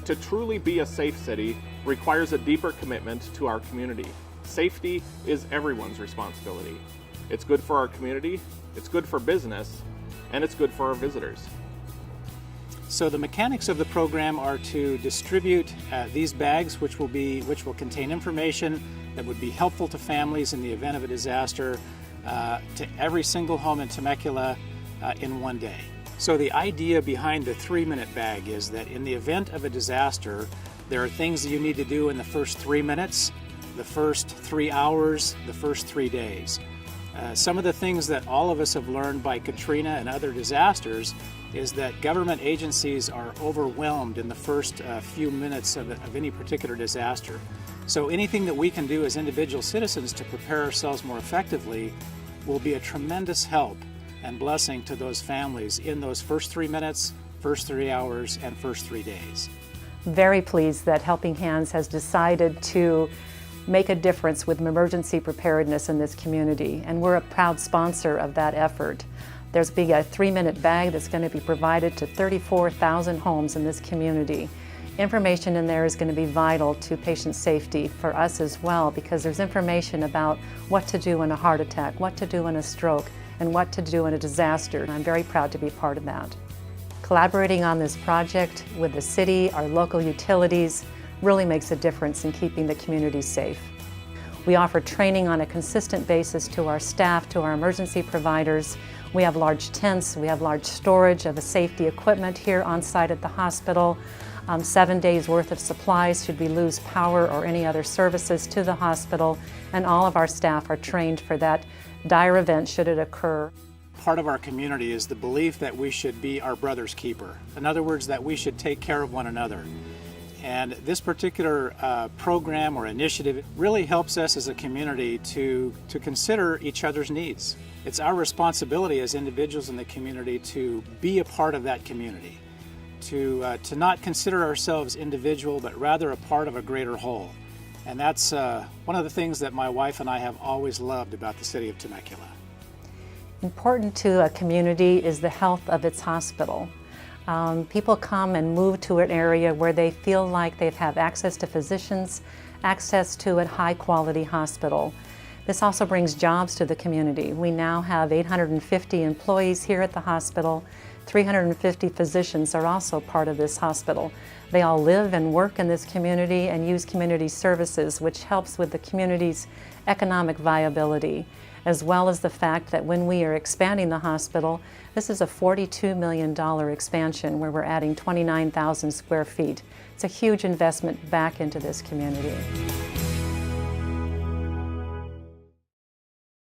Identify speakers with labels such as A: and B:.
A: To truly be a safe city requires a deeper commitment to our community. Safety is everyone's responsibility. It's good for our community, it's good for business, and it's good for our visitors.
B: So the mechanics of the program are to distribute these bags, which will contain information that would be helpful to families in the event of a disaster, to every single home in Temecula in one day. So the idea behind the 3-minute bag is that in the event of a disaster, there are things that you need to do in the first 3 minutes, the first 3 hours, the first 3 days. Some of the things that all of us have learned by Katrina and other disasters is that government agencies are overwhelmed in the first few minutes of any particular disaster. So anything that we can do as individual citizens to prepare ourselves more effectively will be a tremendous help and blessing to those families in those first 3 minutes, first 3 hours, and first 3 days.
C: Very pleased that Helping Hands has decided to make a difference with emergency preparedness in this community, and we're a proud sponsor of that effort. There's a 3-minute bag that's going to be provided to 34,000 homes in this community. Information in there is going to be vital to patient safety for us as well, because there's information about what to do in a heart attack, what to do in a stroke, and what to do in a disaster. And I'm very proud to be part of that. Collaborating on this project with the city, our local utilities, really makes a difference in keeping the community safe. We offer training on a consistent basis to our staff, to our emergency providers. We have large tents, we have large storage of safety equipment here on site at the hospital. 7 days worth of supplies should we lose power or any other services to the hospital, and all of our staff are trained for that dire event should it occur.
B: Part of our community is the belief that we should be our brother's keeper. In other words, that we should take care of one another. And this particular program or initiative really helps us as a community to consider each other's needs. It's our responsibility as individuals in the community to be a part of that community, to not consider ourselves individual, but rather a part of a greater whole. And that's one of the things that my wife and I have always loved about the city of Temecula.
C: Important to a community is the health of its hospital. People come and move to an area where they feel like they have access to physicians, access to a high-quality hospital. This also brings jobs to the community. We now have 850 employees here at the hospital. 350 physicians are also part of this hospital. They all live and work in this community and use community services, which helps with the community's economic viability, as well as the fact that when we are expanding the hospital, this is a $42 million expansion where we're adding 29,000 square feet. It's a huge investment back into this community.